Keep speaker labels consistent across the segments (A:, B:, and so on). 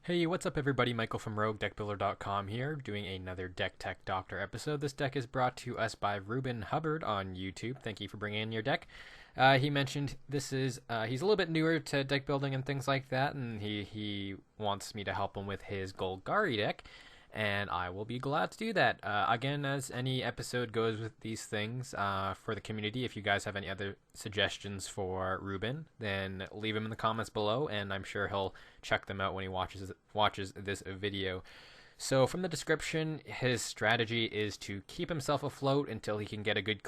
A: Hey, what's up everybody? Michael from RogueDeckBuilder.com here, doing another Deck Tech Doctor episode. This deck is brought to us by Ruben Hubbard on YouTube. Thank you for bringing in your deck. He mentioned this is he's a little bit newer to deck building and things like that, and he wants me to help him with his Golgari deck, and I will be glad to do that. Again, as any episode goes with these things, for the community, if you guys have any other suggestions for Ruben, then leave them in the comments below, and I'm sure he'll check them out when he watches this video. So from the description, his strategy is to keep himself afloat until he can get a good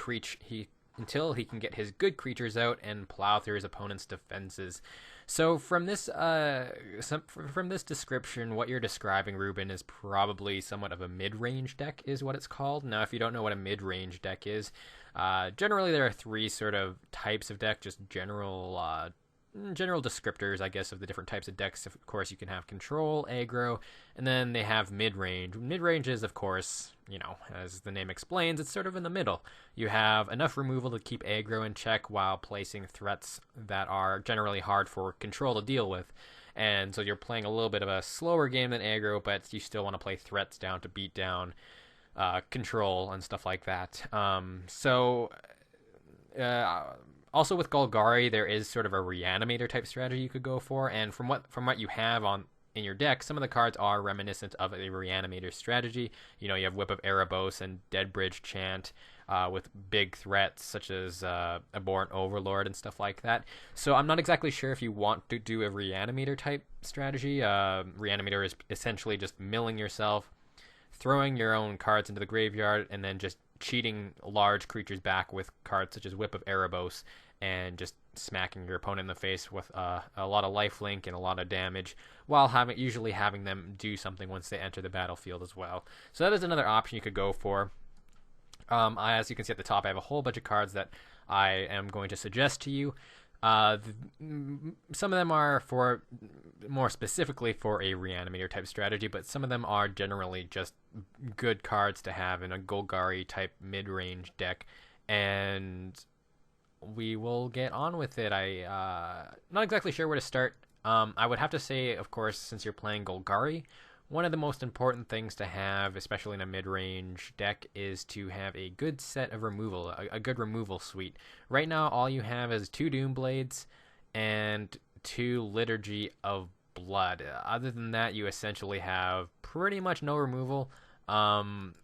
A: until he can get his good creatures out and plow through his opponent's defenses. So from this description, what you're describing, Ruben, is probably somewhat of a mid-range deck, is what it's called. Now, if you don't know what a mid-range deck is, generally there are three sort of types of deck, just general descriptors, I guess, of the different types of decks. Of course, you can have control, aggro, and then they have mid-range. Mid-range is, of course, as the name explains, it's sort of in the middle. You have enough removal to keep aggro in check while placing threats that are generally hard for control to deal with. And so you're playing a little bit of a slower game than aggro, but you still want to play threats down to beat down control and stuff like that. Also with Golgari, there is sort of a reanimator type strategy you could go for, and from what you have in your deck, some of the cards are reminiscent of a reanimator strategy. You have Whip of Erebos and Dead Bridge Chant, with big threats such as Abhorrent Overlord and stuff like that. So I'm not exactly sure if you want to do a reanimator type strategy. Reanimator is essentially just milling yourself, throwing your own cards into the graveyard, and then just cheating large creatures back with cards such as Whip of Erebos, and just smacking your opponent in the face with a lot of lifelink and a lot of damage, while usually having them do something once they enter the battlefield as well. So that is another option you could go for. As you can see at the top, I have a whole bunch of cards that I am going to suggest to you. Some of them are more specifically for a reanimator type strategy, but some of them are generally just good cards to have in a Golgari type mid-range deck, and we will get on with it. Not exactly sure where to start. I would have to say, of course, since you're playing Golgari, one of the most important things to have, especially in a mid-range deck, is to have a good set of removal, a good removal suite. Right now, all you have is 2 Doomblades and 2 Liturgy of Blood. Other than that, you essentially have pretty much no removal,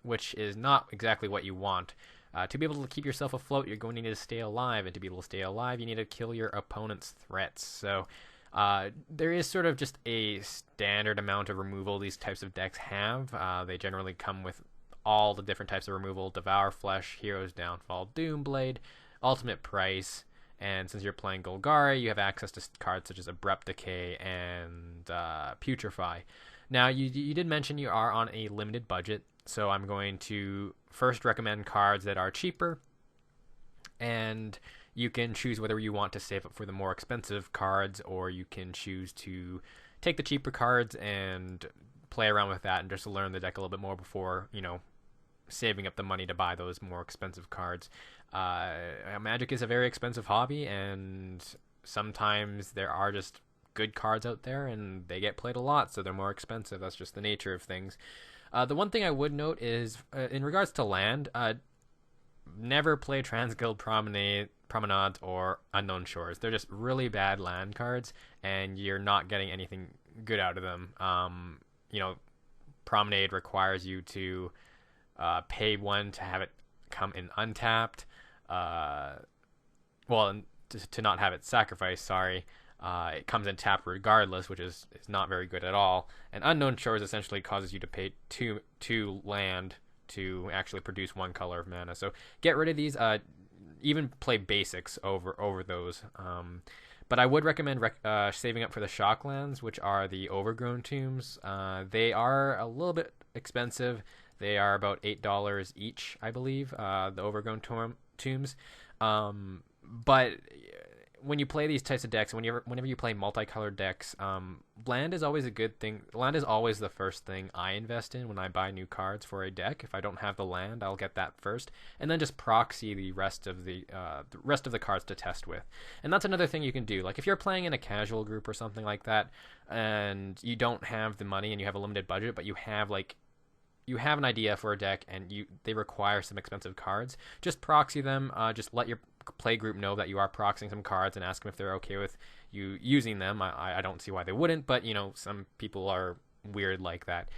A: which is not exactly what you want. To be able to keep yourself afloat, you're going to need to stay alive, and to be able to stay alive, you need to kill your opponent's threats. So there is sort of just a standard amount of removal these types of decks have. They generally come with all the different types of removal: Devour Flesh, Hero's Downfall, Doomblade, Ultimate Price, and since you're playing Golgari, you have access to cards such as Abrupt Decay and Putrefy. Now, you did mention you are on a limited budget, so I'm going to first recommend cards that are cheaper, and you can choose whether you want to save up for the more expensive cards, or you can choose to take the cheaper cards and play around with that and just learn the deck a little bit more before, saving up the money to buy those more expensive cards. Magic is a very expensive hobby, and sometimes there are just good cards out there, and they get played a lot, so they're more expensive. That's just the nature of things. The one thing I would note is, in regards to land, never play Transguild Promenade or Unknown Shores. They're just really bad land cards, and you're not getting anything good out of them. Promenade requires you to pay 1 to have it come in untapped. To not have it sacrificed, sorry. It comes in tapped regardless, which is not very good at all. And Unknown Shores essentially causes you to pay two land to actually produce 1 color of mana. So get rid of these. Even play basics over those. But I would recommend saving up for the Shocklands, which are the Overgrown Tombs. They are a little bit expensive. They are about $8 each, I believe, the Overgrown Tombs. But when you play these types of decks, whenever you play multicolored decks, land is always a good thing. Land is always the first thing I invest in when I buy new cards for a deck. If I don't have the land, I'll get that first, and then just proxy the rest of the cards to test with. And that's another thing you can do. Like if you're playing in a casual group or something like that, and you don't have the money and you have a limited budget, but you have an idea for a deck and they require some expensive cards, just proxy them. Just let your play group know that you are proxying some cards and ask them if they're okay with you using them. I don't see why they wouldn't, but some people are weird like that.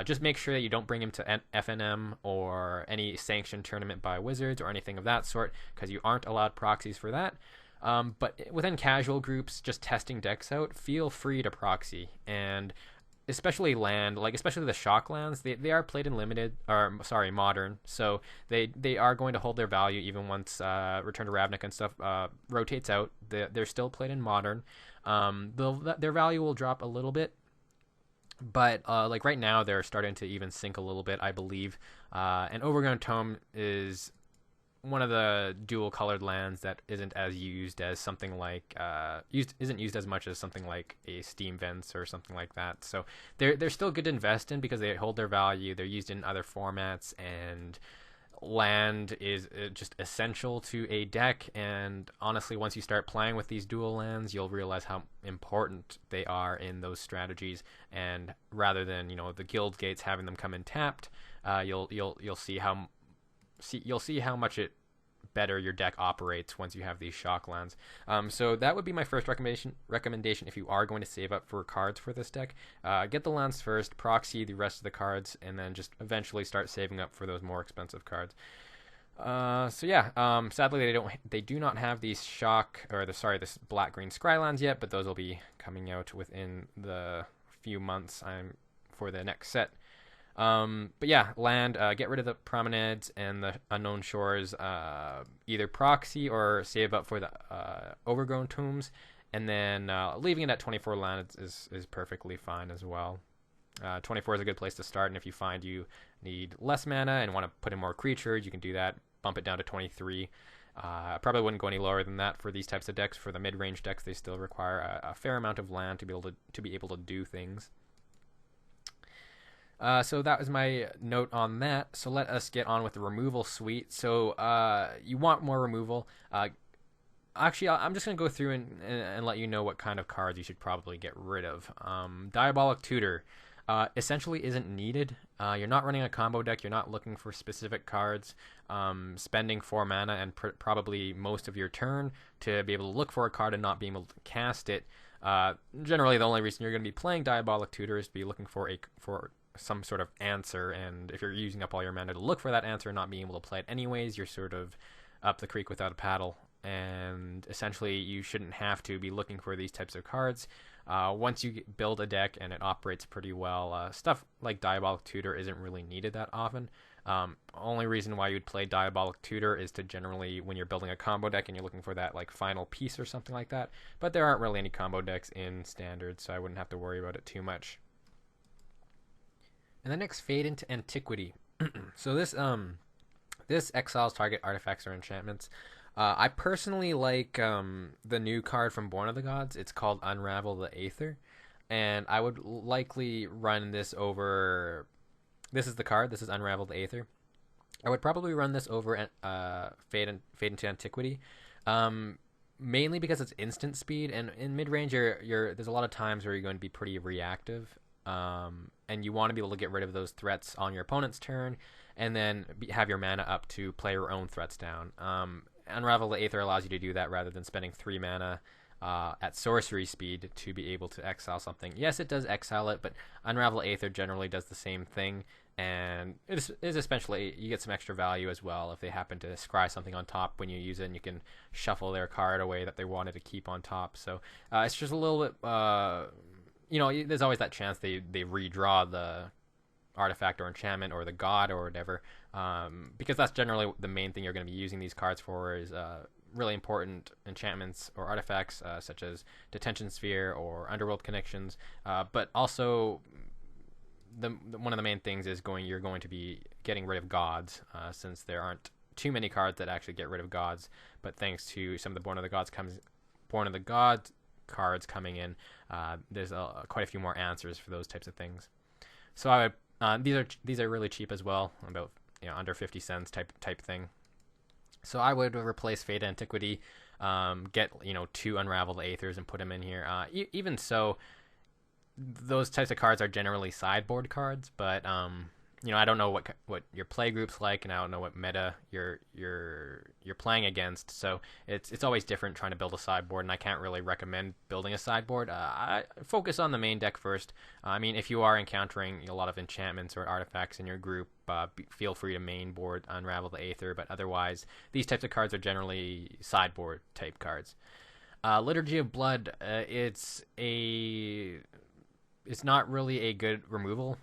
A: Just make sure that you don't bring him to FNM or any sanctioned tournament by Wizards or anything of that sort, because you aren't allowed proxies for that. But within casual groups, just testing decks out, feel free to proxy. And especially land, like especially the shock lands, they are played in modern, so they are going to hold their value even once Return to Ravnica and stuff rotates out. They're still played in modern. Their value will drop a little bit, but like right now they're starting to even sink a little bit, I believe. And Overgrown Tome is one of the dual colored lands that isn't as used as something like isn't used as much as something like a Steam Vents or something like that. So they're still good to invest in because they hold their value. They're used in other formats, and land is just essential to a deck. And honestly, once you start playing with these dual lands, you'll realize how important they are in those strategies. And rather than the guild gates having them come in tapped, you'll see how much better your deck operates once you have these shock lands. So that would be my first recommendation if you are going to save up for cards for this deck. Get the lands first, proxy the rest of the cards, and then just eventually start saving up for those more expensive cards. Sadly they do not have these this black-green Scrylands yet, but those will be coming out within the few months for the next set. But yeah, land, get rid of the Promenades and the Unknown Shores, either proxy or save up for the Overgrown Tombs, and then leaving it at 24 land is perfectly fine as well. 24 is a good place to start, and if you find you need less mana and want to put in more creatures, you can do that, bump it down to 23. I probably wouldn't go any lower than that for these types of decks. For the mid-range decks, they still require a fair amount of land to be able to do things. So that was my note on that. So let us get on with the removal suite. So you want more removal. Actually, I'm just going to go through and let you know what kind of cards you should probably get rid of. Diabolic Tutor essentially isn't needed. You're not running a combo deck. You're not looking for specific cards. Spending 4 mana and probably most of your turn to be able to look for a card and not being able to cast it. Generally, the only reason you're going to be playing Diabolic Tutor is to be looking for some sort of answer, and if you're using up all your mana to look for that answer and not being able to play it anyways, you're sort of up the creek without a paddle. And essentially you shouldn't have to be looking for these types of cards. Once you build a deck and it operates pretty well, stuff like Diabolic Tutor isn't really needed that often. Only reason why you'd play Diabolic Tutor is to generally, when you're building a combo deck and you're looking for that like final piece or something like that, but there aren't really any combo decks in Standard, so I wouldn't have to worry about it too much. And the next, Fade into Antiquity. So this exiles target artifacts or enchantments. I personally like the new card from Born of the Gods. It's called Unravel the Aether, and I would likely run this over. This is the card. This is Unravel the Aether. I would probably run this over Fade into Antiquity, mainly because it's instant speed, and in mid range, there's a lot of times where you're going to be pretty reactive. And you want to be able to get rid of those threats on your opponent's turn, and then have your mana up to play your own threats down. Unravel the Aether allows you to do that rather than spending 3 mana at sorcery speed to be able to exile something. Yes, it does exile it, but Unravel Aether generally does the same thing, and it is especially, you get some extra value as well if they happen to scry something on top when you use it, and you can shuffle their card away that they wanted to keep on top. So it's just a little bit... there's always that chance they redraw the artifact or enchantment or the god or whatever, because that's generally the main thing you're going to be using these cards for, is really important enchantments or artifacts such as Detention Sphere or Underworld Connections, but also one of the main things is you're going to be getting rid of gods, since there aren't too many cards that actually get rid of gods, but thanks to some of the Born of the Gods Born of the Gods cards coming in, there's quite a few more answers for those types of things. So I would these are really cheap as well, about under 50 cents type thing. So I would replace Fate Antiquity, get 2 Unravel the Aethers and put them in here. Even so, those types of cards are generally sideboard cards, but I don't know what your play group's like, and I don't know what meta you're playing against. So it's always different trying to build a sideboard, and I can't really recommend building a sideboard. I focus on the main deck first. I mean, if you are encountering a lot of enchantments or artifacts in your group, feel free to main board Unravel the Aether. But otherwise, these types of cards are generally sideboard type cards. Liturgy of Blood, it's not really a good removal.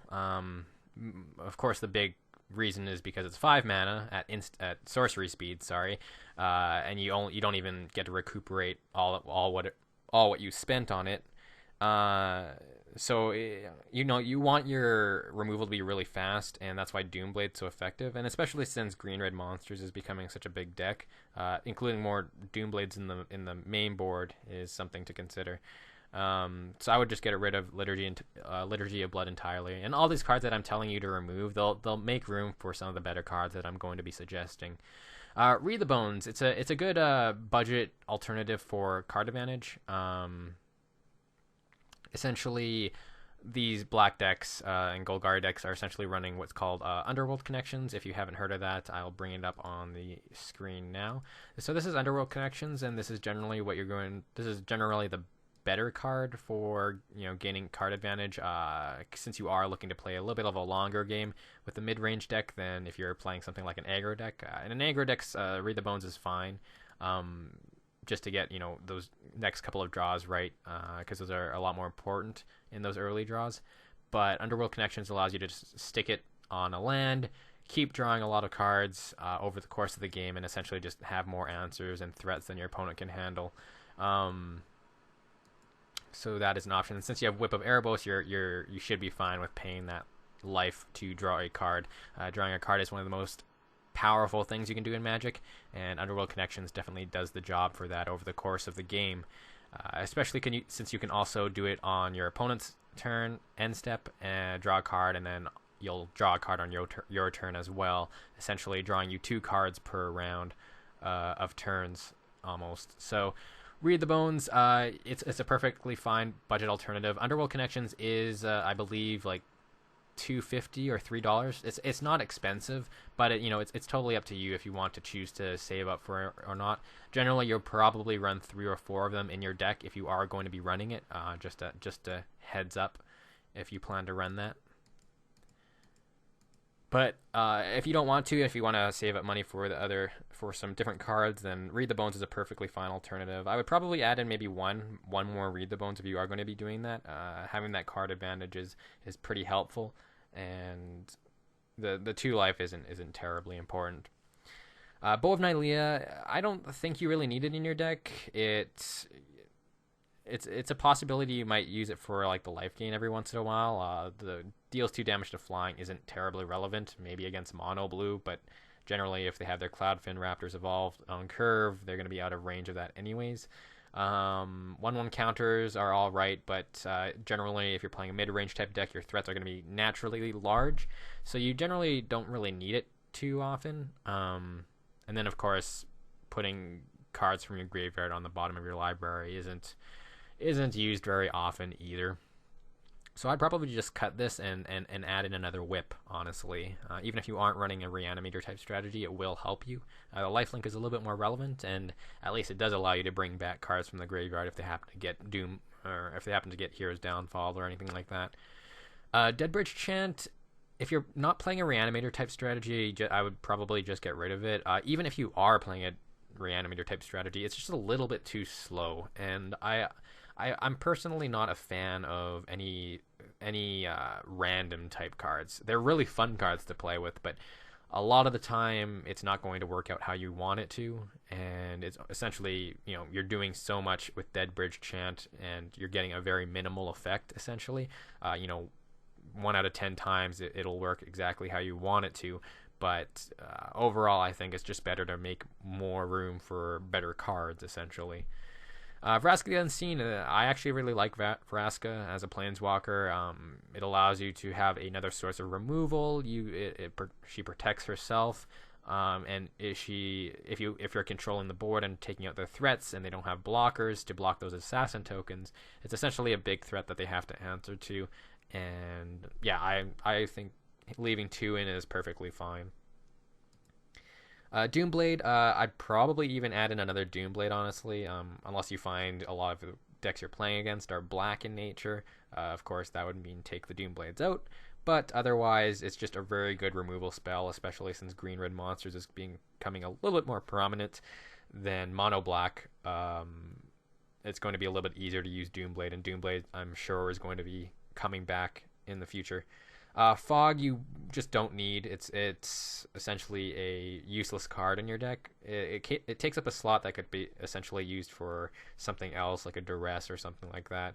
A: Of course, the big reason is because it's 5 mana at sorcery speed. And you don't even get to recuperate all what you spent on it. So you want your removal to be really fast, and that's why Doomblade's so effective. And especially since green-red monsters is becoming such a big deck, including more Doomblades in the main board is something to consider. So I would just get rid of Liturgy of Blood entirely, and all these cards that I'm telling you to remove, they'll make room for some of the better cards that I'm going to be suggesting. Read the Bones. It's a good budget alternative for card advantage. Essentially, these black decks and Golgari decks are essentially running what's called Underworld Connections. If you haven't heard of that, I'll bring it up on the screen now. So this is Underworld Connections, and this is generally the better card for gaining card advantage, since you are looking to play a little bit of a longer game with the mid-range deck than if you're playing something like an aggro deck. In an aggro deck, Read the Bones is fine, just to get those next couple of draws right, because those are a lot more important in those early draws. But Underworld Connections allows you to just stick it on a land, keep drawing a lot of cards over the course of the game, and essentially just have more answers and threats than your opponent can handle. So that is an option. And since you have Whip of Erebos, you should be fine with paying that life to draw a card. Drawing a card is one of the most powerful things you can do in Magic, and Underworld Connections definitely does the job for that over the course of the game. Especially since you can also do it on your opponent's turn, end step, and draw a card, and then you'll draw a card on your turn as well, essentially drawing you 2 cards per round of turns almost. So Read the Bones, it's a perfectly fine budget alternative. Underworld Connections is, I believe, like $2.50 or $3. It's not expensive, but it's totally up to you if you want to choose to save up for it or not. Generally, you'll probably run 3 or 4 of them in your deck if you are going to be running it. Just a heads up if you plan to run that. But if you don't want to, if you want to save up money for some different cards, then Read the Bones is a perfectly fine alternative. I would probably add in maybe one more Read the Bones if you are going to be doing that. Having that card advantage is pretty helpful, and the 2 life isn't terribly important. Bow of Nylea, I don't think you really need it in your deck. It's a possibility you might use it for like the life gain every once in a while. The deals 2 damage to flying isn't terribly relevant, maybe against mono blue, but generally if they have their Cloudfin Raptors evolved on curve, they're going to be out of range of that anyways. 1/1 counters are all right, but generally if you're playing a mid-range type deck, your threats are going to be naturally large, so you generally don't really need it too often. And then of course putting cards from your graveyard on the bottom of your library isn't used very often either. So I'd probably just cut this and add in another Whip, honestly. Even if you aren't running a Reanimator type strategy, it will help you. The lifelink is a little bit more relevant, and at least it does allow you to bring back cards from the graveyard if they happen to get Doom, or if they happen to get Hero's Downfall or anything like that. Deadbridge Chant, if you're not playing a Reanimator type strategy, I would probably just get rid of it. Even if you are playing a Reanimator type strategy, it's just a little bit too slow, and I'm personally not a fan of any random type cards. They're really fun cards to play with, but a lot of the time it's not going to work out how you want it to, and it's essentially, you're doing so much with Deadbridge Chant and you're getting a very minimal effect essentially. 1 out of 10 times it'll work exactly how you want it to, but overall I think it's just better to make more room for better cards essentially. Vraska the Unseen, I actually really like Vraska as a planeswalker. It allows you to have another source of removal. She protects herself, and if you're controlling the board and taking out their threats, and they don't have blockers to block those assassin tokens, it's essentially a big threat that they have to answer to. And yeah, I think leaving 2 in is perfectly fine. Doomblade, I'd probably even add in another Doomblade, honestly, unless you find a lot of the decks you're playing against are black in nature. Of course, that would mean take the Doomblades out, but otherwise, it's just a very good removal spell, especially since green-red monsters is becoming a little bit more prominent than mono-black. It's going to be a little bit easier to use Doomblade, and Doomblade, I'm sure, is going to be coming back in the future. Fog, you just don't need. It's essentially a useless card in your deck. It takes up a slot that could be essentially used for something else, like a duress or something like that.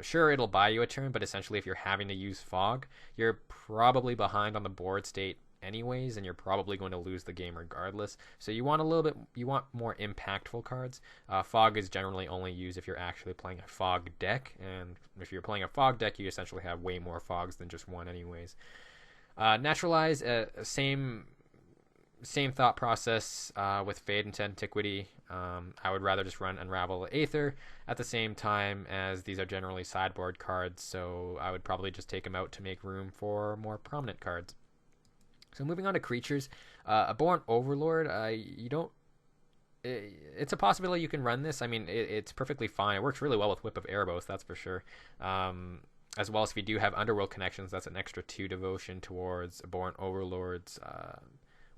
A: Sure, it'll buy you a turn, but essentially if you're having to use Fog, you're probably behind on the board state anyways, and you're probably going to lose the game regardless. So you want more impactful cards. Fog is generally only used if you're actually playing a Fog deck, and if you're playing a Fog deck, you essentially have way more Fogs than just one anyways. Naturalize, same thought process with Fade into Antiquity. I would rather just run Unravel Aether at the same time, as these are generally sideboard cards, so I would probably just take them out to make room for more prominent cards. So moving on to creatures, Abhorrent Overlord, it's a possibility you can run this. I mean, it's perfectly fine. It works really well with Whip of Erebos, that's for sure. As well as if you do have Underworld connections, that's an extra 2 devotion towards Abhorrent Overlord's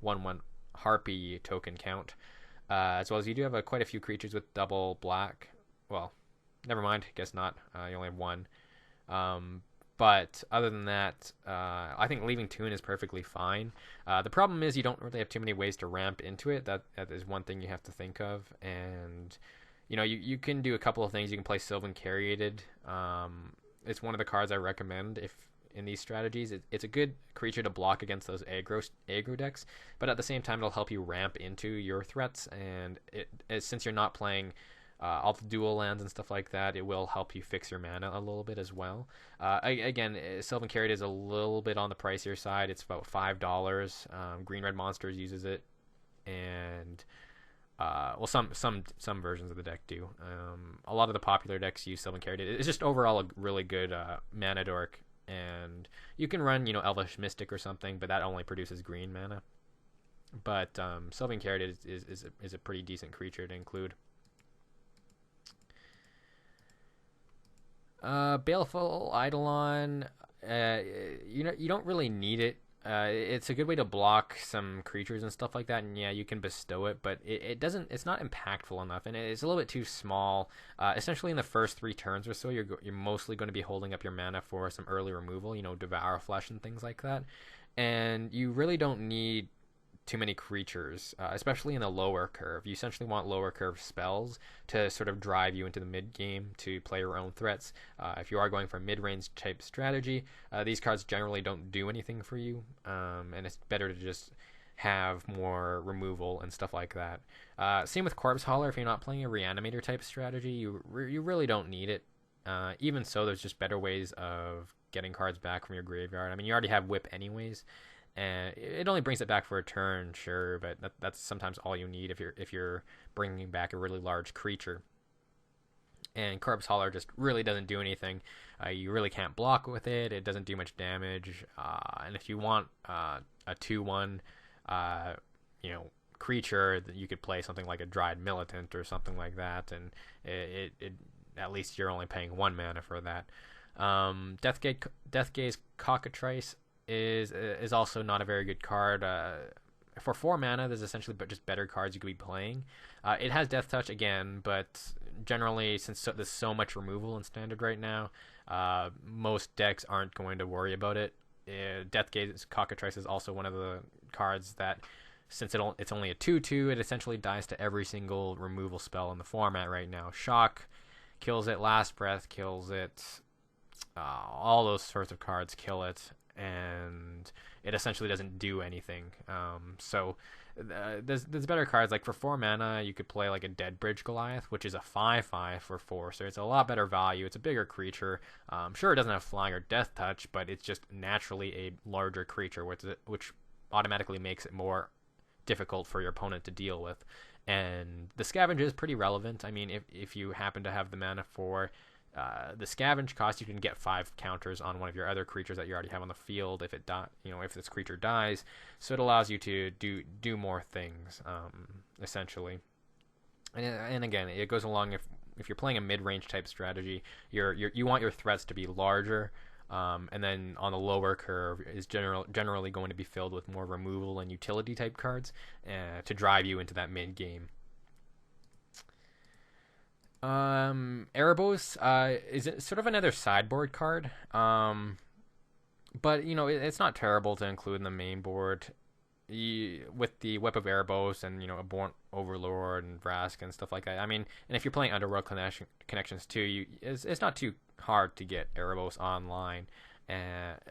A: 1/1 Harpy token count. As well as you do have quite a few creatures with double black. Well, never mind, guess not. You only have 1. But other than that, I think leaving 2 in is perfectly fine. The problem is you don't really have too many ways to ramp into it. That is one thing you have to think of. And, you can do a couple of things. You can play Sylvan Caryatid. It's one of the cards I recommend if in these strategies. It's a good creature to block against those aggro decks. But at the same time, it'll help you ramp into your threats. And since you're not playing all the dual lands and stuff like that, it will help you fix your mana a little bit as well. Again, Sylvan Caryatid is a little bit on the pricier side. It's about $5. Green-red monsters uses it, and some versions of the deck do. A lot of the popular decks use Sylvan Caryatid. It's just overall a really good mana dork, and you can run Elvish Mystic or something, but that only produces green mana. But Sylvan Caryatid is a pretty decent creature to include. Baleful Eidolon, you don't really need it. It's a good way to block some creatures and stuff like that, and yeah, you can bestow it, but it's not impactful enough, and it's a little bit too small. Essentially in the first 3 turns or so, you're mostly going to be holding up your mana for some early removal, Devour Flesh and things like that, and you really don't need too many creatures, especially in the lower curve. You essentially want lower curve spells to sort of drive you into the mid game to play your own threats. If you are going for a mid-range type strategy, these cards generally don't do anything for you, and it's better to just have more removal and stuff like that. Same with Corpse Hauler. If you're not playing a Reanimator type strategy, you really don't need it. Even so, there's just better ways of getting cards back from your graveyard. I mean, you already have Whip anyways, and it only brings it back for a turn, sure, but that's sometimes all you need if you're bringing back a really large creature. And Corpse Hauler just really doesn't do anything. You really can't block with it. It doesn't do much damage. And if you want a 2/1, creature, that you could play something like a Dryad Militant or something like that, and it at least you're only paying 1 mana for that. Deathgaze Cockatrice is also not a very good card. For 4 mana, there's essentially just better cards you could be playing. It has Death Touch again, but generally, since there's so much removal in Standard right now, most decks aren't going to worry about it. Deathgaze Cockatrice is also one of the cards that, since it's only a 2/2, it essentially dies to every single removal spell in the format right now. Shock kills it, Last Breath kills it, all those sorts of cards kill it, and it essentially doesn't do anything. There's better cards. Like for 4 mana, you could play like a Dead Bridge Goliath, which is a 5/5 for 4, so it's a lot better value. It's a bigger creature. Sure, it doesn't have flying or death touch, but it's just naturally a larger creature, which automatically makes it more difficult for your opponent to deal with. And the scavenge is pretty relevant. I mean, if you happen to have the mana for the scavenge cost, you can get 5 counters on one of your other creatures that you already have on the field if if this creature dies. So it allows you to do more things, essentially. And again, it goes along if you're playing a mid-range type strategy, you want your threats to be larger, and then on the lower curve is generally going to be filled with more removal and utility type cards to drive you into that mid game. Erebos is sort of another sideboard card, but it's not terrible to include in the main board. With the Whip of Erebos and Abhorrent Overlord and Vrask and stuff like that. I mean, and if you're playing Underworld Connections too, it's not too hard to get Erebos online.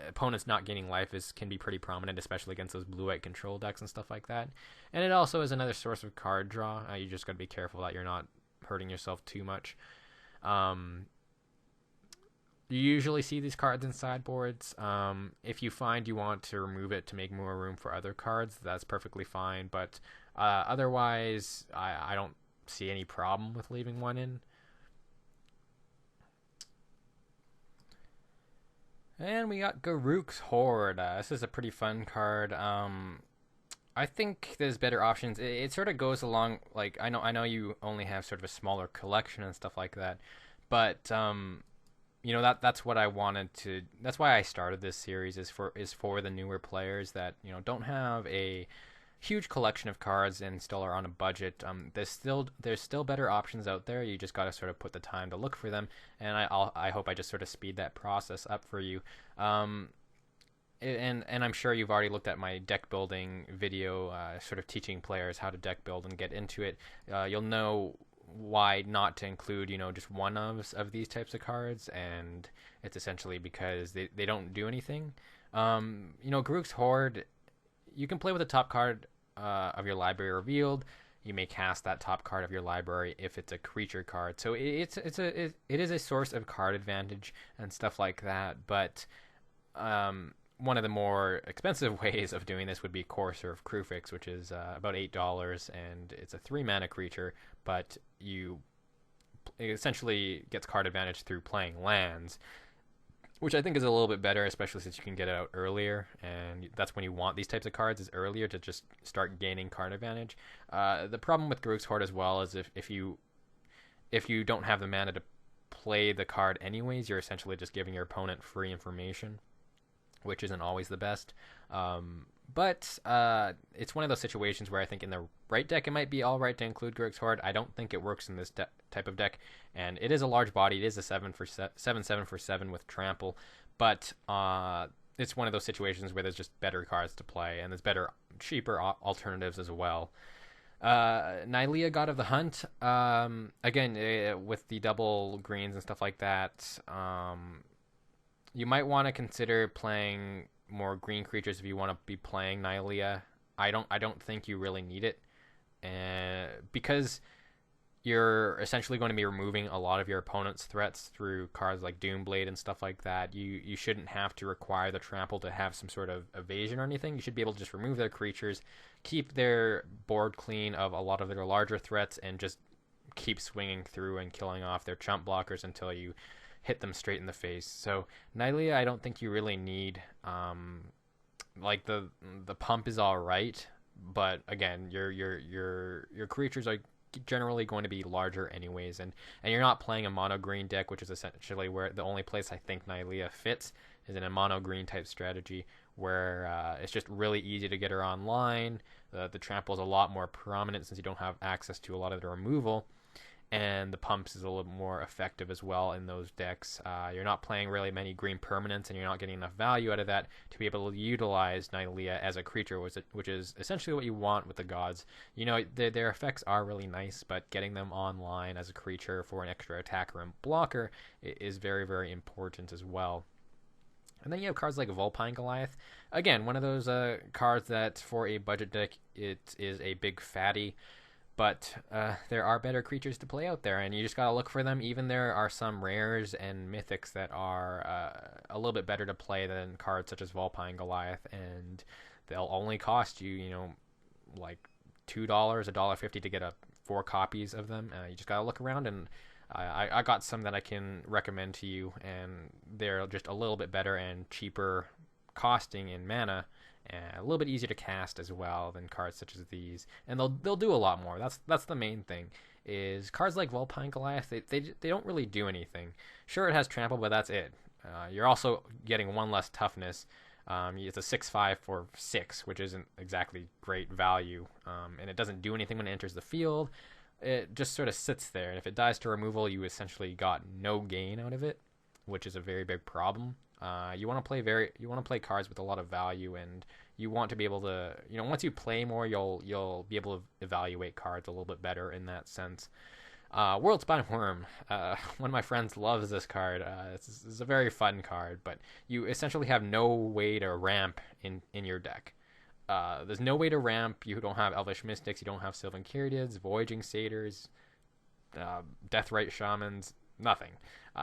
A: Opponents not gaining life can be pretty prominent, especially against those blue-white control decks and stuff like that. And it also is another source of card draw. You just got to be careful that you're not hurting yourself too much. You usually see these cards in sideboards. If you find you want to remove it to make more room for other cards, that's perfectly fine. But otherwise, I don't see any problem with leaving one in. And we got Garruk's Horde. This is a pretty fun card. I think there's better options. It sort of goes along, like, I know you only have sort of a smaller collection and stuff like that, but that's what I wanted to. That's why I started this series is for the newer players that don't have a huge collection of cards and still are on a budget. There's still better options out there. You just got to sort of put the time to look for them, and I hope I just sort of speed that process up for you. And I'm sure you've already looked at my deck building video, sort of teaching players how to deck build and get into it. You'll know why not to include just one of these types of cards, and it's essentially because they don't do anything. Garruk's Horde, you can play with the top card of your library revealed. You may cast that top card of your library if it's a creature card, so it is a source of card advantage and stuff like that. But one of the more expensive ways of doing this would be Courser of Krufix, which is about $8, and it's a 3-mana creature, but it essentially gets card advantage through playing lands, which I think is a little bit better, especially since you can get it out earlier, and that's when you want these types of cards, is earlier to just start gaining card advantage. The problem with Garruk's Horde as well is if you don't have the mana to play the card anyways, you're essentially just giving your opponent free information, which isn't always the best. But it's one of those situations where I think in the right deck it might be alright to include Garruk's Horde. I don't think it works in this type of deck, and it is a large body. It is a 7/7 for 7 with trample, but it's one of those situations where there's just better cards to play, and there's better, cheaper alternatives as well. Nylea, God of the Hunt, again, with the double greens and stuff like that, you might want to consider playing more green creatures if you want to be playing Nylea. I don't think you really need it, because you're essentially going to be removing a lot of your opponent's threats through cards like Doomblade and stuff like that. You shouldn't have to require the trample to have some sort of evasion or anything. You should be able to just remove their creatures, keep their board clean of a lot of their larger threats, and just keep swinging through and killing off their chump blockers until you hit them straight in the face. So Nylea, I don't think you really need. Like the pump is all right, but again, your creatures are generally going to be larger anyways, and you're not playing a mono green deck, which is essentially where the only place I think Nylea fits is in a mono green type strategy, where it's just really easy to get her online. The trample is a lot more prominent since you don't have access to a lot of the removal, and the pumps is a little more effective as well in those decks. You're not playing really many green permanents, and you're not getting enough value out of that to be able to utilize Nylea as a creature, which is essentially what you want with the gods. Their effects are really nice, but getting them online as a creature for an extra attacker and blocker is very, very important as well. And then you have cards like Vulpine Goliath. Again, one of those cards that for a budget deck, it is a big fatty. But there are better creatures to play out there, and you just gotta look for them. Even there are some rares and mythics that are a little bit better to play than cards such as Vulpine Goliath, and they'll only cost you, like $2, $1.50 to get 4 copies of them. You just gotta look around, and I got some that I can recommend to you, and they're just a little bit better and cheaper costing in mana, and a little bit easier to cast as well than cards such as these, and they'll do a lot more. That's the main thing. Is cards like Vulpine Goliath, they don't really do anything. Sure, it has trample, but that's it. You're also getting 1 less toughness. It's a 6/5 for 6, which isn't exactly great value, and it doesn't do anything when it enters the field. It just sort of sits there, and if it dies to removal, you essentially got no gain out of it, which is a very big problem. You want to play cards with a lot of value, and you want to be able to, once you play more, you'll be able to evaluate cards a little bit better in that sense. Worldspine Worm. One of my friends loves this card. It's a very fun card, but you essentially have no way to ramp in your deck. There's no way to ramp. You don't have Elvish Mystics. You don't have Sylvan Caryatids, Voyaging Satyrs, Deathrite Shamans, nothing.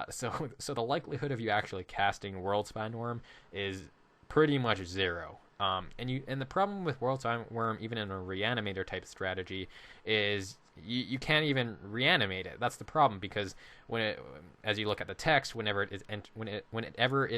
A: So the likelihood of you actually casting Worldspine Worm is pretty much 0. And the problem with Worldspine Worm, even in a Reanimator type strategy, is you can't even reanimate it. That's the problem, because as you look at the text, whenever it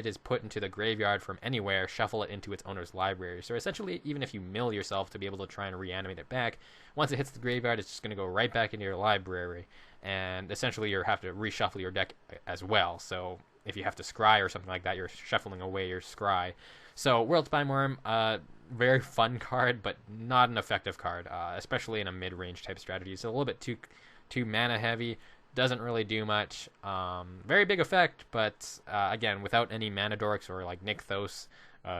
A: is put into the graveyard from anywhere, shuffle it into its owner's library. So essentially, even if you mill yourself to be able to try and reanimate it back, once it hits the graveyard, it's just going to go right back into your library, and essentially you have to reshuffle your deck as well. So if you have to scry or something like that, you're shuffling away your scry. So Worldspine Worm, very fun card, but not an effective card, especially in a mid-range type strategy. It's a little bit too mana heavy, doesn't really do much. Very big effect, but again, without any mana dorks or like Nykthos,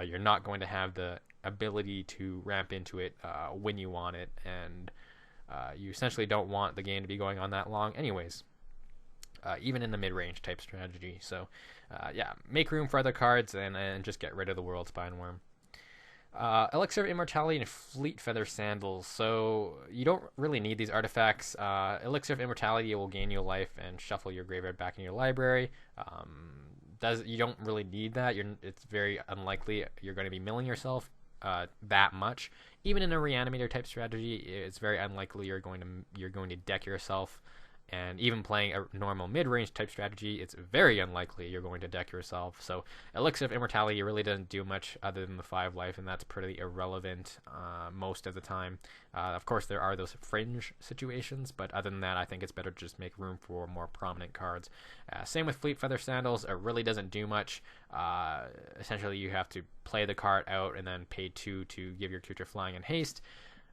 A: you're not going to have the ability to ramp into it when you want it, and you essentially don't want the game to be going on that long anyways. Even in the mid-range type strategy. So yeah, make room for other cards and just get rid of the Worldspine Worm. Elixir of Immortality and Fleet Feather Sandals. So you don't really need these artifacts. Elixir of Immortality will gain you life and shuffle your graveyard back in your library. You don't really need that. It's very unlikely you're going to be milling yourself that much. Even in a Reanimator type strategy, it's very unlikely you're going to deck yourself. And even playing a normal mid-range type strategy, it's very unlikely you're going to deck yourself. So Elixir of Immortality really doesn't do much other than the 5 life, and that's pretty irrelevant most of the time. Of course, there are those fringe situations, but other than that, I think it's better to just make room for more prominent cards. Same with Fleet Feather Sandals. It really doesn't do much. Essentially, you have to play the card out and then pay 2 to give your creature flying and haste.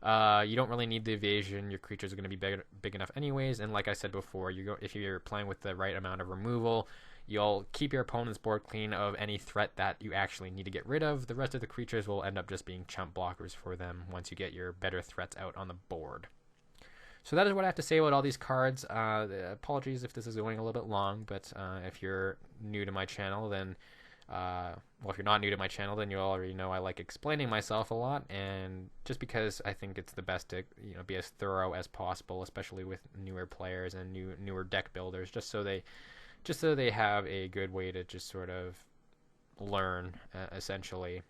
A: You don't really need the evasion. Your creatures are going to be big enough anyways, and like I said before, if you're playing with the right amount of removal, you'll keep your opponent's board clean of any threat that you actually need to get rid of. The rest of the creatures will end up just being chump blockers for them once you get your better threats out on the board. So that is what I have to say about all these cards. Apologies if this is going a little bit long, but if you're new to my channel, then if you're not new to my channel, then you already know I like explaining myself a lot, and just because I think it's the best to be as thorough as possible, especially with newer players and newer deck builders, just so they have a good way to just sort of learn essentially.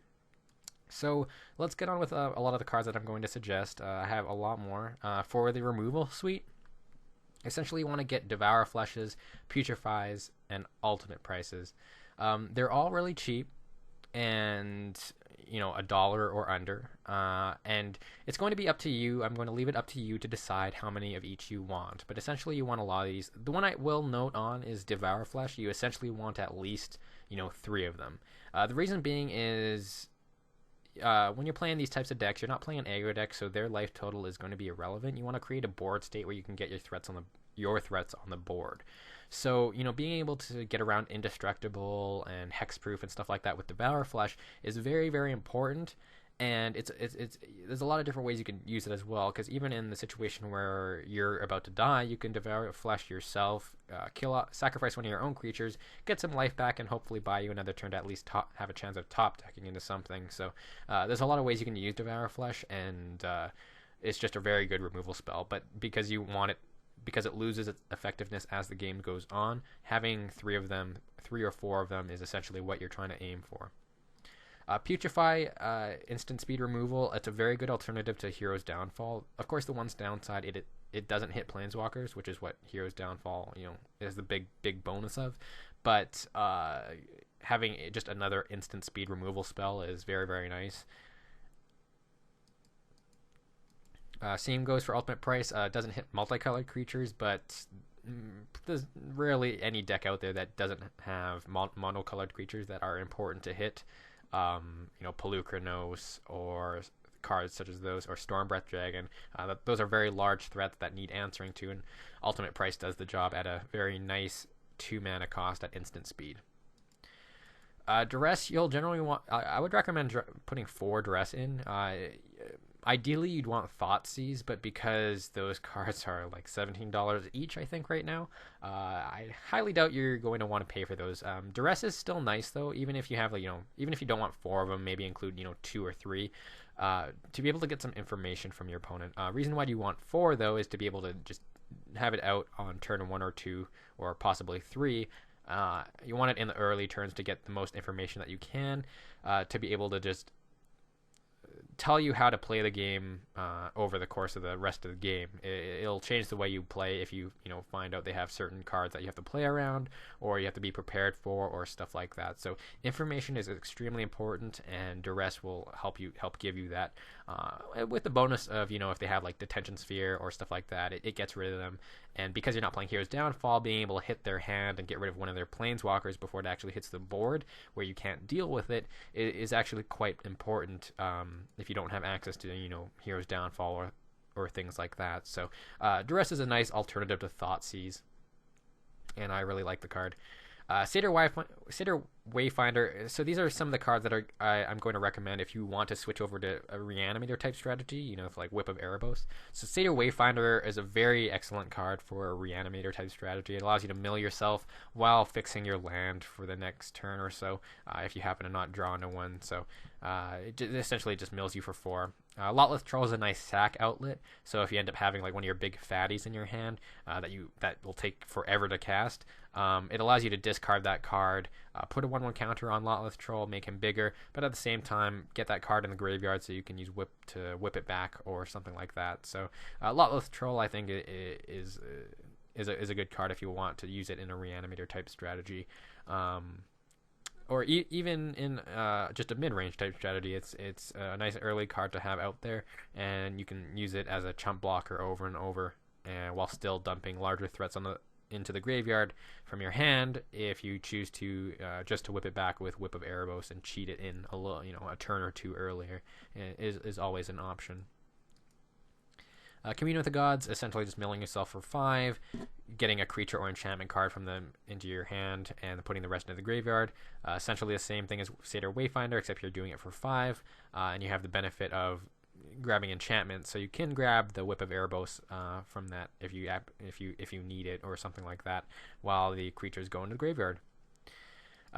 A: So let's get on with a lot of the cards that I'm going to suggest. I have a lot more for the removal suite. Essentially, you want to get Devour Fleshes, Putrefies, and Ultimate Prices. They're all really cheap, and $1 or under, and it's going to be up to you. I'm going to leave it up to you to decide how many of each you want, but essentially you want a lot of these. The one I will note on is Devour Flesh. You essentially want at least 3 of them. The reason being is when you're playing these types of decks, you're not playing an aggro deck, so their life total is going to be irrelevant. You want to create a board state where you can get your threats on the board. So, being able to get around Indestructible and Hexproof and stuff like that with Devour Flesh is very, very important. And it's there's a lot of different ways you can use it as well, because even in the situation where you're about to die, you can devour flesh yourself, sacrifice one of your own creatures, get some life back, and hopefully buy you another turn to at least have a chance of top decking into something. So there's a lot of ways you can use devour flesh, and it's just a very good removal spell. But because you want it, because it loses its effectiveness as the game goes on, having three or four of them is essentially what you're trying to aim for. Putrefy, instant speed removal. It's a very good alternative to Hero's Downfall. Of course, the one downside, it doesn't hit Planeswalkers, which is what Hero's Downfall, is the big bonus of. But having just another instant speed removal spell is very, very nice. Same goes for Ultimate Price. Doesn't hit multicolored creatures, but there's rarely any deck out there that doesn't have monocolored creatures that are important to hit. Pelucranos or cards such as those, or Stormbreath Dragon. Those are very large threats that need answering to, and Ultimate Price does the job at a very nice 2 mana cost at instant speed. Duress, you'll generally want... I would recommend putting 4 Duress in. Ideally, you'd want Thoughtseize, but because those cards are like $17 each, I think, right now, I highly doubt you're going to want to pay for those. Duress is still nice, though, even if you have, even if you don't want 4 of them, maybe include, 2 or 3, to be able to get some information from your opponent. Reason why you want 4, though, is to be able to just have it out on turn 1 or 2, or possibly 3. You want it in the early turns to get the most information that you can, to be able to just tell you how to play the game over the course of the rest of the game. It'll change the way you play if you find out they have certain cards that you have to play around, or you have to be prepared for, or stuff like that. So information is extremely important, and Duress will help give you that. With the bonus of if they have like Detention Sphere or stuff like that, it gets rid of them. And because you're not playing Hero's Downfall, being able to hit their hand and get rid of one of their Planeswalkers before it actually hits the board, where you can't deal with it, is actually quite important if you don't have access to Hero's Downfall or things like that. So Duress is a nice alternative to Thoughtseize, and I really like the card. Satyr Wayfinder. So these are some of the cards that I'm going to recommend if you want to switch over to a Reanimator type strategy, like Whip of Erebos. So Satyr Wayfinder is a very excellent card for a Reanimator type strategy. It allows you to mill yourself while fixing your land for the next turn or so, if you happen to not draw into one. So it essentially just mills you for 4. Lotleth Troll is a nice sack outlet, so if you end up having like one of your big fatties in your hand that will take forever to cast, it allows you to discard that card, put a 1/1 counter on Lotleth Troll, make him bigger, but at the same time get that card in the graveyard so you can use Whip to whip it back or something like that. So Lotleth Troll, I think, is a good card if you want to use it in a Reanimator type strategy. Or even in just a mid-range type strategy. It's a nice early card to have out there, and you can use it as a chump blocker over and over, and while still dumping larger threats into the graveyard from your hand, if you choose to just to whip it back with Whip of Erebos and cheat it in a little, a turn or 2 earlier, is always an option. Commune with the Gods, essentially just milling yourself for 5, getting a creature or enchantment card from them into your hand, and putting the rest into the graveyard. Essentially the same thing as Satyr Wayfinder, except you're doing it for 5, and you have the benefit of grabbing enchantment, so you can grab the Whip of Erebos from that if you need it or something like that, while the creatures go into the graveyard.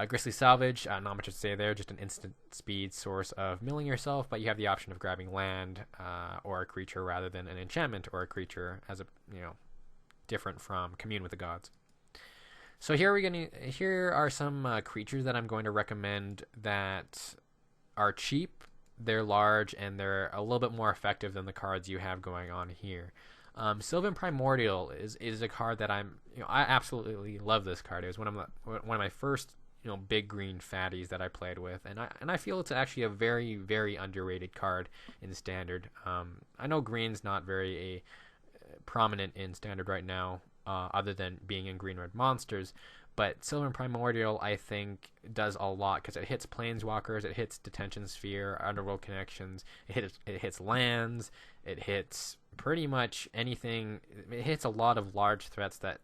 A: Grisly Salvage, not much to say there, just an instant speed source of milling yourself, but you have the option of grabbing land or a creature rather than an enchantment or a creature, as different from Commune with the Gods. So here are some creatures that I'm going to recommend that are cheap, they're large, and they're a little bit more effective than the cards you have going on here. Sylvan Primordial is a card that I absolutely love. This card. It was one of my first big green fatties that I played with, and I feel it's actually a very, very underrated card in Standard. I know green's not very prominent in Standard right now, other than being in green-red monsters, but Sylvan Primordial, I think, does a lot because it hits Planeswalkers, it hits Detention Sphere, Underworld Connections, it hits lands, it hits pretty much anything. It hits a lot of large threats that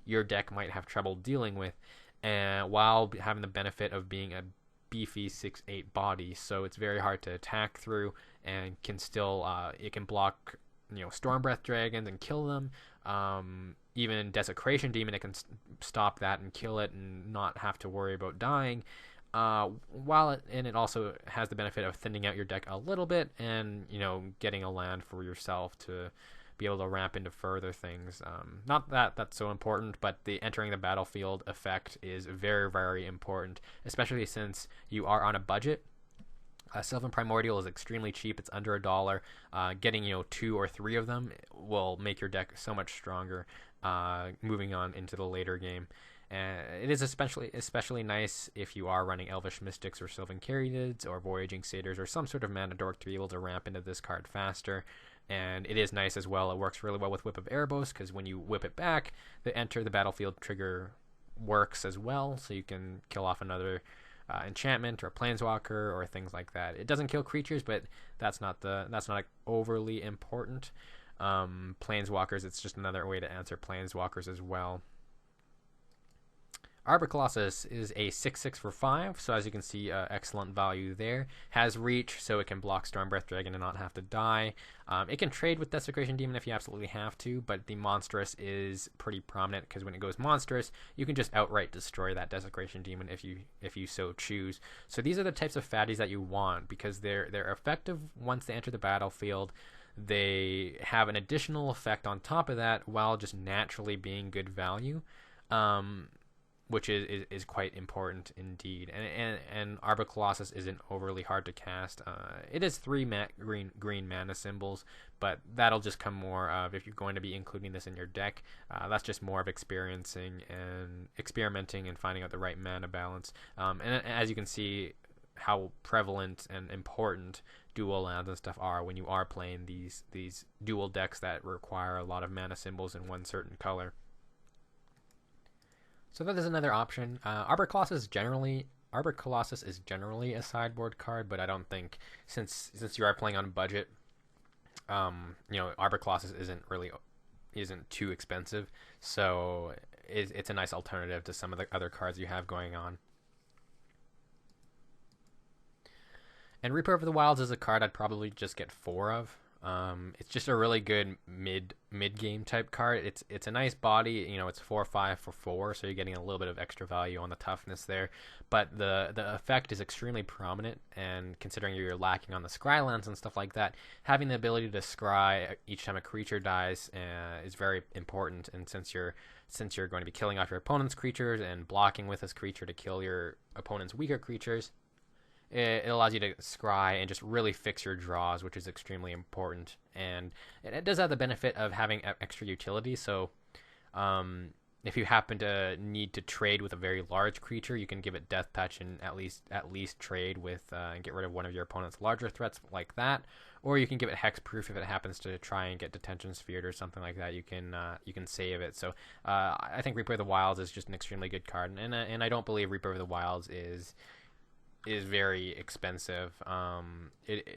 A: your deck might have trouble dealing with, and while having the benefit of being a beefy 6/8 body, so it's very hard to attack through, and can still it can block Storm Breath dragons and kill them. Even Desecration Demon, it can stop that and kill it and not have to worry about dying. It also has the benefit of thinning out your deck a little bit, and getting a land for yourself to be able to ramp into further things. Not that that's so important, but the entering the battlefield effect is very, very important, especially since you are on a budget. Sylvan Primordial is extremely cheap. It's under $1. Getting 2 or 3 of them will make your deck so much stronger moving on into the later game. It is especially nice if you are running Elvish Mystics or Sylvan Caryatids or Voyaging Satyrs or some sort of mana dork to be able to ramp into this card faster. And it is nice as well. It works really well with Whip of Erebos, because when you whip it back, the enter the battlefield trigger works as well, so you can kill off another enchantment or a planeswalker or things like that. It doesn't kill creatures, but that's not overly important. Planeswalkers, it's just another way to answer planeswalkers as well. Arbor Colossus is a 6/6 for 5, so as you can see, excellent value there. Has reach, so it can block Storm Breath Dragon and not have to die. It can trade with Desecration Demon if you absolutely have to, but the monstrous is pretty prominent, because when it goes monstrous, you can just outright destroy that Desecration Demon if you so choose. So these are the types of fatties that you want, because they're effective once they enter the battlefield. They have an additional effect on top of that while just naturally being good value. Which is quite important indeed. And Arbor Colossus isn't overly hard to cast. It is 3 green mana symbols, but that'll just come more of if you're going to be including this in your deck. That's just more of experimenting and finding out the right mana balance. And as you can see, how prevalent and important dual lands and stuff are when you are playing these dual decks that require a lot of mana symbols in one certain color. So that is another option. Arbor Colossus is generally a sideboard card, but I don't think since you are playing on budget, Arbor Colossus isn't too expensive, so it's a nice alternative to some of the other cards you have going on. And Reaper of the Wilds is a card I'd probably just get 4 of. It's just a really good mid game type card. It's a nice body. It's 4/5 for 4, so you're getting a little bit of extra value on the toughness there. But the effect is extremely prominent, and considering you're lacking on the scry lands and stuff like that, having the ability to scry each time a creature dies is very important. And since you're going to be killing off your opponent's creatures and blocking with this creature to kill your opponent's weaker creatures, it allows you to scry and just really fix your draws, which is extremely important. And it does have the benefit of having extra utility. So if you happen to need to trade with a very large creature, you can give it Death Touch and at least trade with and get rid of one of your opponent's larger threats like that. Or you can give it Hexproof if it happens to try and get Detention Sphered or something like that. You can save it. So I think Reaper of the Wilds is just an extremely good card, and I don't believe Reaper of the Wilds is very expensive. The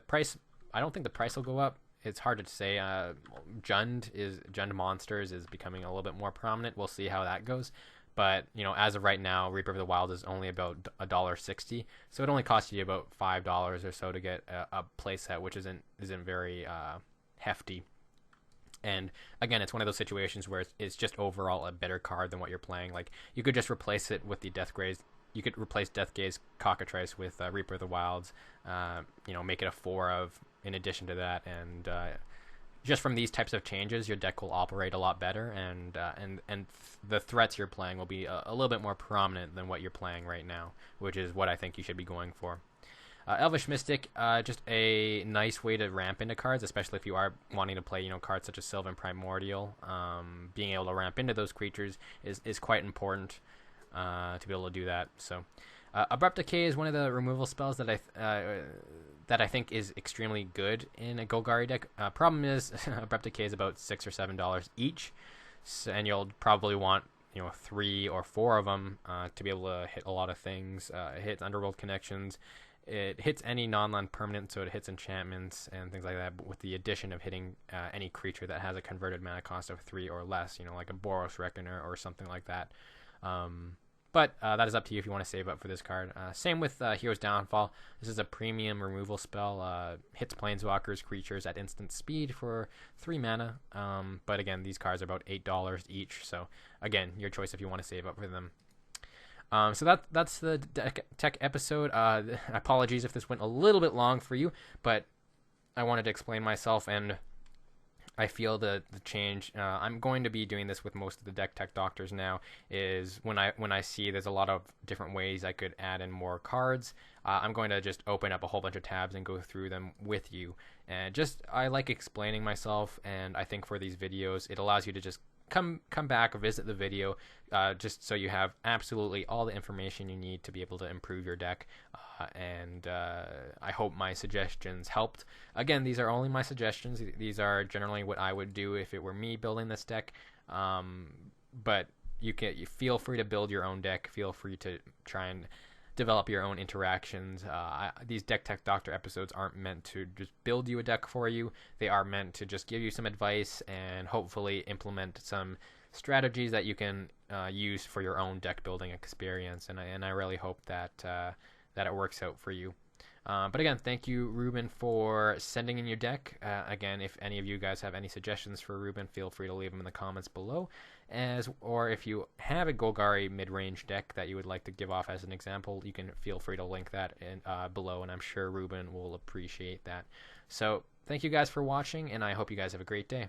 A: price, I don't think the price will go up. It's hard to say. Jund Monsters is becoming a little bit more prominent. We'll see how that goes. But as of right now, Reaper of the Wild is only about $1.60, so it only costs you about $5 or so to get a playset, which isn't very hefty. And again, it's one of those situations where it's just overall a better card than what you're playing. Like, you could just replace it with the Deathgaze. You could replace Deathgaze Cockatrice with Reaper of the Wilds. Make it a 4 of in addition to that, and just from these types of changes, your deck will operate a lot better, and the threats you're playing will be a little bit more prominent than what you're playing right now, which is what I think you should be going for. Elvish Mystic, just a nice way to ramp into cards, especially if you are wanting to play, cards such as Sylvan Primordial. Being able to ramp into those creatures is quite important to be able to do that. So, Abrupt Decay is one of the removal spells that I think is extremely good in a Golgari deck. Problem is, Abrupt Decay is about $6 or $7 each, and you'll probably want 3 or 4 of them to be able to hit a lot of things. It hits Underworld Connections. It hits any non-land permanent, so it hits enchantments and things like that, but with the addition of hitting any creature that has a converted mana cost of 3 or less, like a Boros Reckoner or something like that. But that is up to you if you want to save up for this card. Same with Hero's Downfall. This is a premium removal spell. Hits planeswalkers, creatures at instant speed for 3 mana. But again, these cards are about $8 each. So again, your choice if you want to save up for them. So that's the deck tech episode. Apologies if this went a little bit long for you, but I wanted to explain myself, and I feel the change. I'm going to be doing this with most of the deck tech doctors now. Is when I see there's a lot of different ways I could add in more cards. I'm going to just open up a whole bunch of tabs and go through them with you. And I like explaining myself, and I think for these videos it allows you to just come back, visit the video, just so you have absolutely all the information you need to be able to improve your deck. And I hope my suggestions helped. Again, these are only my suggestions. These are generally what I would do if it were me building this deck. But you feel free to build your own deck. Feel free to try and develop your own interactions. These Deck Tech Doctor episodes aren't meant to just build you a deck for you. They are meant to just give you some advice and hopefully implement some strategies that you can use for your own deck building experience. And I really hope that it works out for you. But again, thank you, Ruben, for sending in your deck. Again, if any of you guys have any suggestions for Ruben, feel free to leave them in the comments below. Or if you have a Golgari mid-range deck that you would like to give off as an example, you can feel free to link that below, and I'm sure Ruben will appreciate that. So thank you guys for watching, and I hope you guys have a great day.